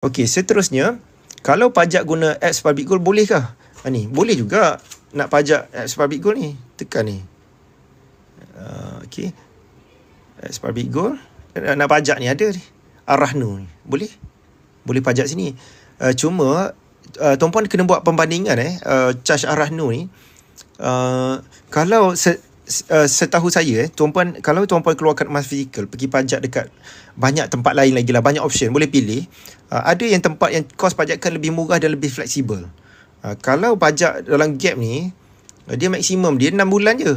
Okey, seterusnya, kalau pajak guna apps Public Gold bolehkah? Ni, boleh juga nak pajak apps Public Gold ni. Tekan ni. Okey. Apps Public Gold. Nak pajak ni ada ni. Ar-Rahnu ni. Boleh? Boleh pajak sini. Cuma, tuan-puan kena buat perbandingan charge Ar-Rahnu ni. Kalau setahu saya kalau tuan-puan keluarkan emas fizikal, pergi pajak dekat banyak tempat lain lagi lah, banyak option boleh pilih. Ada yang tempat yang kos pajakan lebih murah dan lebih fleksibel. Kalau pajak dalam Gap ni, dia maksimum dia 6 bulan je.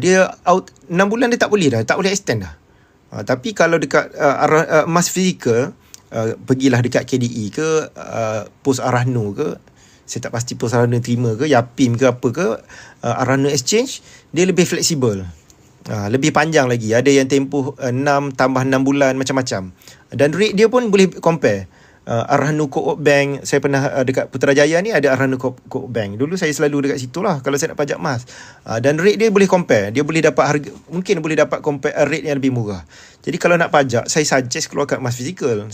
Dia out 6 bulan dia tak boleh dah, tak boleh extend dah. Tapi kalau dekat emas fizikal, pergilah dekat KDE ke, Pos Ar-Rahnu ke, saya tak pasti Pos Ar-Rahnu terima ke, Yapim ke apa ke, Ar-Rahnu Exchange, dia lebih fleksibel. Lebih panjang lagi. Ada yang tempoh 6 tambah 6 bulan, macam-macam. Dan rate dia pun boleh compare. Ar-Rahnu Co-op Bank, saya pernah dekat Putrajaya ni ada Ar-Rahnu Co-op Bank. Dulu saya selalu dekat situ lah kalau saya nak pajak emas. Dan rate dia boleh compare. Dia boleh dapat harga, mungkin boleh dapat compare rate yang lebih murah. Jadi kalau nak pajak, saya suggest keluarkan emas fizikal.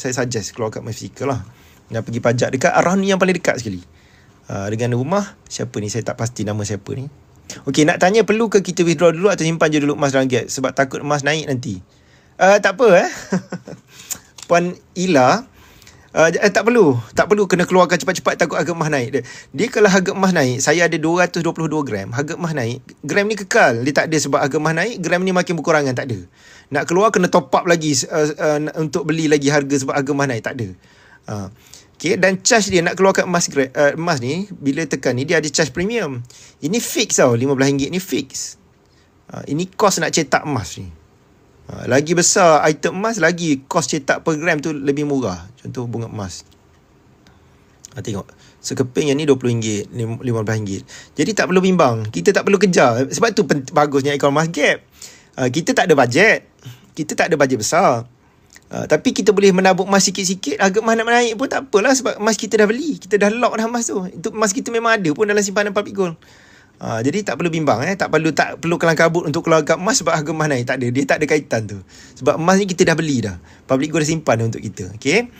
Lah. Dan pergi pajak dekat Ar-Rahnu yang paling dekat sekali. Dengan rumah, siapa ni? Saya tak pasti nama siapa ni. Okey, nak tanya, perlu ke kita withdraw dulu atau simpan je dulu emas dalam Gap? Sebab takut emas naik nanti. Tak apa Puan Ila, tak perlu kena keluarkan cepat-cepat, takut harga emas naik. Dia kalau harga emas naik, saya ada 222 gram, harga emas naik, gram ni kekal, dia tak ada sebab harga emas naik, gram ni makin berkurangan, tak ada. Nak keluar kena top up lagi untuk beli lagi harga sebab harga emas naik, tak ada. Okay, dan charge dia nak keluarkan emas ni, bila tekan ni dia ada charge premium. Ini fix tau, RM15 ni fix. Ini kos nak cetak emas ni. Lagi besar item emas, lagi kos cetak per gram tu lebih murah. Contoh bunga emas. Tengok, sekeping yang ni RM20, RM15. Jadi tak perlu bimbang, kita tak perlu kejar. Sebab tu bagusnya akaun emas Gap. Kita tak ada bajet, besar. Tapi kita boleh menabung emas sikit-sikit. Harga emas nak naik pun tak apalah, sebab emas kita dah beli, kita dah lock dah emas tu. Itu emas kita memang ada pun dalam simpanan Public Gold. Jadi tak perlu bimbang, tak perlu kelang kabut untuk keluarkan emas sebab harga emas naik. Tak ada, dia tak ada kaitan tu. Sebab emas ni kita dah beli dah, Public Gold dah simpan untuk kita. Okay.